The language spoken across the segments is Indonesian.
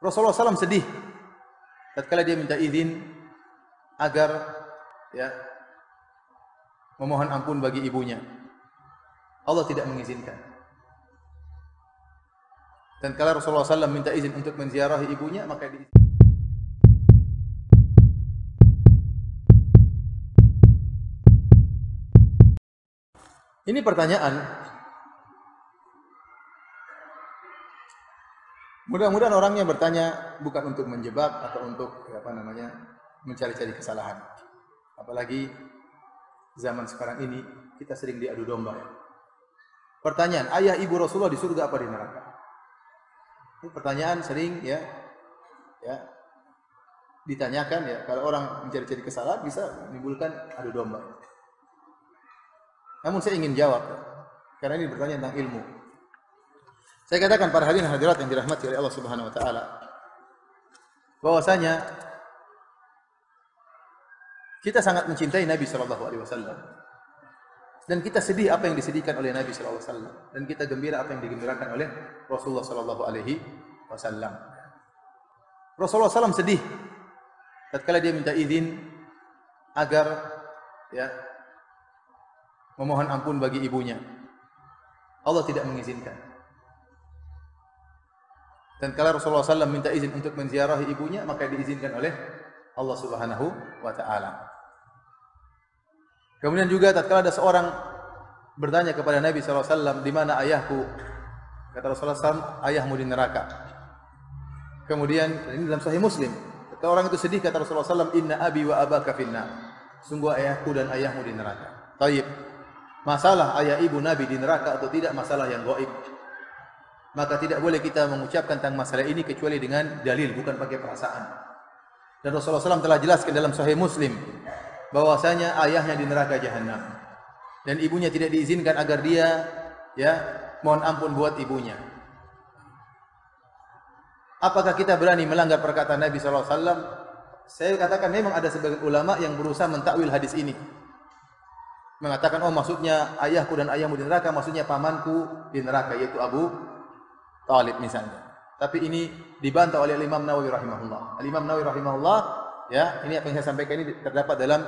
Rasulullah SAW sedih tatkala dia minta izin agar memohon ampun bagi ibunya. Allah tidak mengizinkan. Dan kalau Rasulullah SAW minta izin untuk menziarahi ibunya, maka diizinkan. Ini pertanyaan. Mudah-mudahan orangnya bertanya bukan untuk menjebak atau untuk mencari-cari kesalahan. Apalagi zaman sekarang ini kita sering diadu domba. Pertanyaan, ayah ibu Rasulullah di surga apa di neraka? Ini pertanyaan sering ditanyakan kalau orang mencari-cari kesalahan bisa menimbulkan adu domba. Namun saya ingin jawab karena ini bertanya tentang ilmu. Saya katakan para hadirin hadirat yang dirahmati oleh Allah Subhanahu wa taala bahwasanya kita sangat mencintai Nabi sallallahu alaihi wasallam. Dan kita sedih apa yang disedihkan oleh Nabi sallallahu alaihi wasallam dan kita gembira apa yang digembirakan oleh Rasulullah sallallahu alaihi wasallam. Rasulullah SAW sedih tatkala dia minta izin agar memohon ampun bagi ibunya. Allah tidak mengizinkan. Dan kalau Rasulullah SAW minta izin untuk menziarahi ibunya, maka diizinkan oleh Allah Subhanahu wa taala. Kemudian juga tatkala ada seorang bertanya kepada Nabi SAW, di mana ayahku? Kata Rasulullah SAW, ayahmu di neraka. Kemudian ini dalam Sahih Muslim. Ketika orang itu sedih, kata Rasulullah SAW, inna abi wa abaka finnar. Sungguh ayahku dan ayahmu di neraka. Taib. Masalah ayah ibu Nabi di neraka atau tidak masalah yang gaib. Maka tidak boleh kita mengucapkan tentang masalah ini kecuali dengan dalil, bukan pakai perasaan. Dan Rasulullah SAW telah jelaskan dalam Sahih Muslim bahwasanya ayahnya di neraka jahanam dan ibunya tidak diizinkan agar dia mohon ampun buat ibunya. Apakah kita berani melanggar perkataan Nabi SAW? Saya katakan memang ada sebagian ulama yang berusaha mentakwil hadis ini. Mengatakan, oh maksudnya ayahku dan ayahmu di neraka, maksudnya pamanku di neraka, yaitu Abu Talib misalnya. Tapi ini dibantah oleh Imam Nawawi rahimahullah. Imam Nawawi rahimahullah, ini apa yang saya sampaikan ini terdapat dalam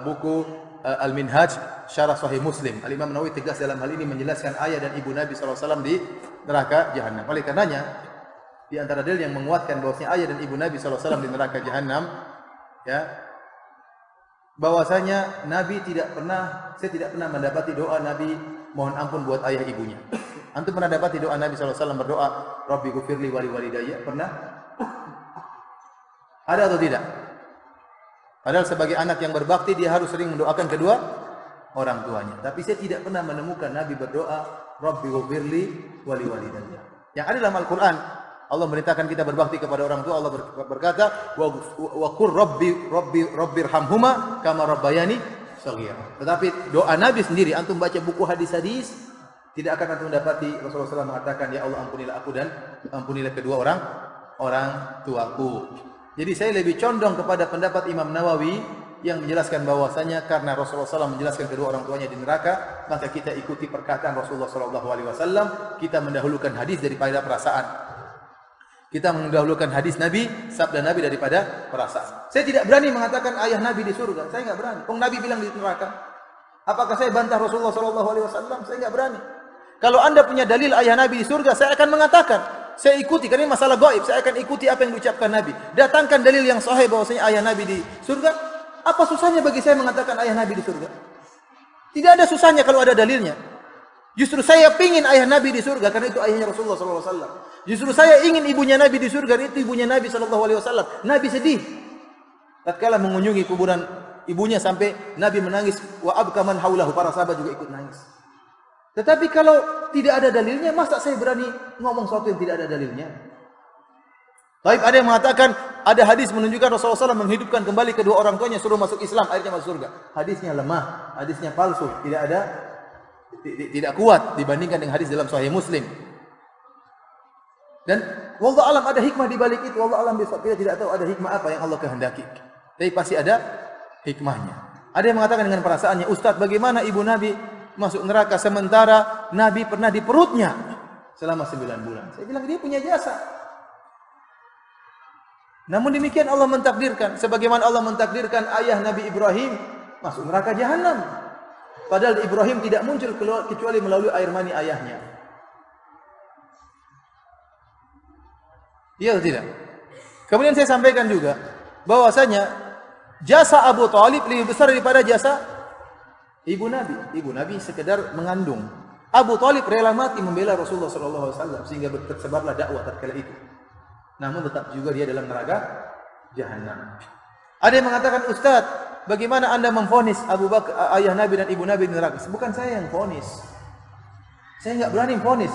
buku Al-Minhaj Syarah Sahih Muslim. Imam Nawawi tegas dalam hal ini menjelaskan ayah dan ibu Nabi SAW di neraka jahanam. Oleh karenanya, di antara dalil yang menguatkan bahwasanya ayah dan ibu Nabi SAW di neraka jahanam, bahwasanya saya tidak pernah mendapati doa Nabi mohon ampun buat ayah ibunya. Antum pernah dapati doa Nabi SAW berdoa, Rabbi ghufirli wali walidayya? Pernah? Ada atau tidak? Padahal sebagai anak yang berbakti dia harus sering mendoakan kedua orang tuanya. Tapi saya tidak pernah menemukan Nabi berdoa, Rabbi ghufirli wali walidayya. Yang ada dalam Al-Quran, Allah merintahkan kita berbakti kepada orang tua. Allah berkata, wa qur rabbirhamhuma kama rabbayani shaghira. Tetapi doa Nabi sendiri, antum baca buku hadis-hadis, tidak akan antum mendapati Rasulullah SAW mengatakan, ya Allah ampunilah aku dan ampunilah kedua orang tuaku. Jadi saya lebih condong kepada pendapat Imam Nawawi yang menjelaskan bahwasanya karena Rasulullah SAW menjelaskan kedua orang tuanya di neraka, maka kita ikuti perkataan Rasulullah SAW. Kita mendahulukan hadis daripada perasaan. Kita mendahulukan hadis Nabi, sabda Nabi daripada perasaan. Saya tidak berani mengatakan ayah Nabi di surga. Saya enggak berani. Nabi bilang di neraka. Apakah saya bantah Rasulullah SAW? Saya enggak berani. Kalau Anda punya dalil ayah Nabi di surga, saya akan mengatakan. Saya ikuti, karena ini masalah gaib. Saya akan ikuti apa yang diucapkan Nabi. Datangkan dalil yang sahih bahwasanya ayah Nabi di surga. Apa susahnya bagi saya mengatakan ayah Nabi di surga? Tidak ada susahnya kalau ada dalilnya. Justru saya pingin ayah Nabi di surga karena itu ayahnya Rasulullah SAW. Justru saya ingin ibunya Nabi di surga karena itu ibunya Nabi SAW. Nabi sedih tatkala mengunjungi kuburan ibunya sampai Nabi menangis, wa abka man haulahu, para sahabat juga ikut nangis. Tetapi kalau tidak ada dalilnya, masa saya berani ngomong sesuatu yang tidak ada dalilnya? Baik, ada yang mengatakan ada hadis menunjukkan Rasulullah SAW menghidupkan kembali kedua orang tuanya, suruh masuk Islam, akhirnya masuk surga. Hadisnya lemah, hadisnya palsu, tidak kuat dibandingkan dengan hadis dalam Sahih Muslim. Dan wallahu alam ada hikmah di balik itu. Wallahu alam bisawab. Kita tidak tahu ada hikmah apa yang Allah kehendaki. Tapi pasti ada hikmahnya. Ada yang mengatakan dengan perasaannya, Ustaz, bagaimana ibu Nabi masuk neraka sementara Nabi pernah di perutnya selama 9 bulan? Saya bilang dia punya jasa. Namun demikian Allah mentakdirkan, sebagaimana Allah mentakdirkan ayah Nabi Ibrahim masuk neraka jahanam. Padahal Ibrahim tidak muncul kecuali melalui air mani ayahnya. Iya atau tidak? Kemudian saya sampaikan juga bahwasanya jasa Abu Thalib lebih besar daripada jasa ibu Nabi. Ibu Nabi sekedar mengandung. Abu Thalib rela mati membela Rasulullah SAW sehingga tersebarlah dakwah tatkala itu. Namun tetap juga dia dalam neraka jahanam. Ada yang mengatakan, Ustaz, bagaimana Anda memvonis Abu Bakar, ayah Nabi dan ibu Nabi di neraka? Bukan saya yang vonis. Saya enggak berani vonis.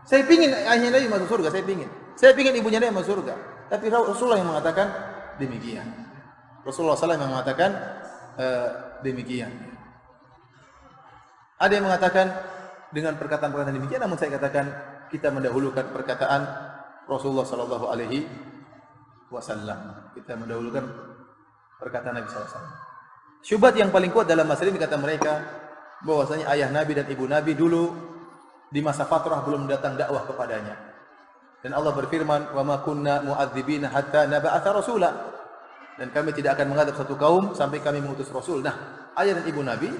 Saya pingin ayahnya Nabi masuk surga, saya pingin. Saya pingin ibunya Nabi masuk surga. Tapi Rasulullah yang mengatakan demikian. Rasulullah SAW yang mengatakan demikian. Ada yang mengatakan dengan perkataan-perkataan demikian, namun saya katakan kita mendahulukan perkataan Rasulullah sallallahu alaihi wasallam. Kita mendahulukan perkataan Nabi sallallahu alaihi wasallam. Syubhat yang paling kuat dalam masalah ini kata mereka bahwasanya ayah Nabi dan ibu Nabi dulu di masa fatrah belum datang dakwah kepadanya. Dan Allah berfirman, "Wa ma kunna mu'adzibina hatta nab'atha rasula." Dan kami tidak akan mengadab satu kaum sampai kami mengutus rasul. Nah, ayah dan ibu Nabi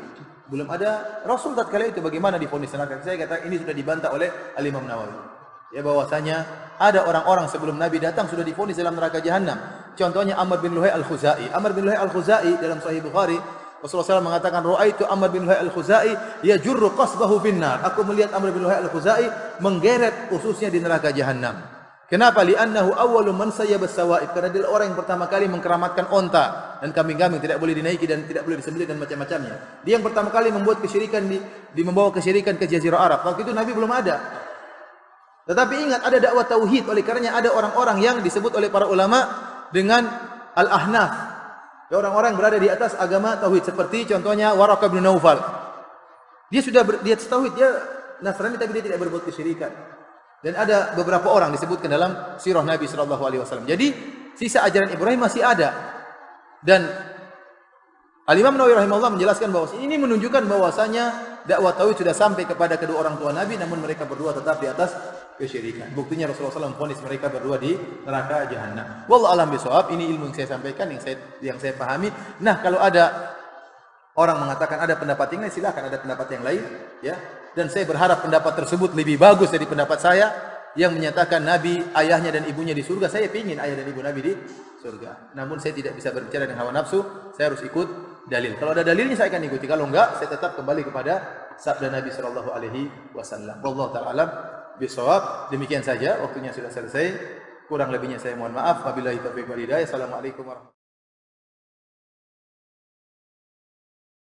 belum ada rasul tatkala itu, bagaimana divonis neraka? Saya kata ini sudah dibantah oleh Al-Imam Nawawi. Ya bahwasanya ada orang-orang sebelum Nabi datang sudah divonis dalam neraka jahanam. Contohnya Amr bin Luhai Al-Khuzai. Amr bin Luhai Al-Khuzai dalam Sahih Bukhari, Rasulullah SAW mengatakan, "Ra'aitu Amr bin Luhai Al-Khuzai yajurru qasbahu finnar." Aku melihat Amr bin Luhai Al-Khuzai menggeret ususnya di neraka jahanam. Kenapa? Li'annahu awwalu man sayyaba sawaib. Karena dia orang yang pertama kali mengkeramatkan onta dan kambing-kambing tidak boleh dinaiki dan tidak boleh disembelih dan macam-macamnya. Dia yang pertama kali membuat kesyirikan membawa kesyirikan ke Jazirah Arab. Waktu itu Nabi belum ada. Tetapi ingat, ada dakwah tauhid, oleh karenanya ada orang-orang yang disebut oleh para ulama dengan al-ahnaf. Orang-orang berada di atas agama tauhid, seperti contohnya Waraqah bin Naufal. Dia sudah dia tauhid, dia Nasrani tapi dia tidak berbuat kesyirikan. Dan ada beberapa orang disebutkan dalam sirah Nabi sallallahu alaihi wasallam. Jadi sisa ajaran Ibrahim masih ada. Dan Al-Imam Nawawi rahimahullah menjelaskan bahwa ini menunjukkan bahwasanya dakwah tauhid sudah sampai kepada kedua orang tua Nabi, namun mereka berdua tetap di atas kesyirikan. Buktinya Rasulullah SAW vonis mereka berdua di neraka jahanam. Wallahu a'lam bishawab. Ini ilmu yang saya sampaikan, yang saya pahami. Nah, kalau ada orang mengatakan ada pendapat yang lain, silakan ada pendapat yang lain, ya. Dan saya berharap pendapat tersebut lebih bagus dari pendapat saya yang menyatakan Nabi, ayahnya dan ibunya di surga. Saya ingin ayah dan ibu Nabi di surga. Namun saya tidak bisa berbicara dengan hawa nafsu, saya harus ikut dalil. Kalau ada dalilnya saya akan ikuti. Kalau enggak, saya tetap kembali kepada sabda Nabi sallallahu alaihi wasallam. Wallahu ta'ala alam bisawab. Demikian saja, waktunya sudah selesai. Kurang lebihnya saya mohon maaf. Wabillahi taufiq wal hidayah. Assalamualaikum warahmatullahi wabarakatuh.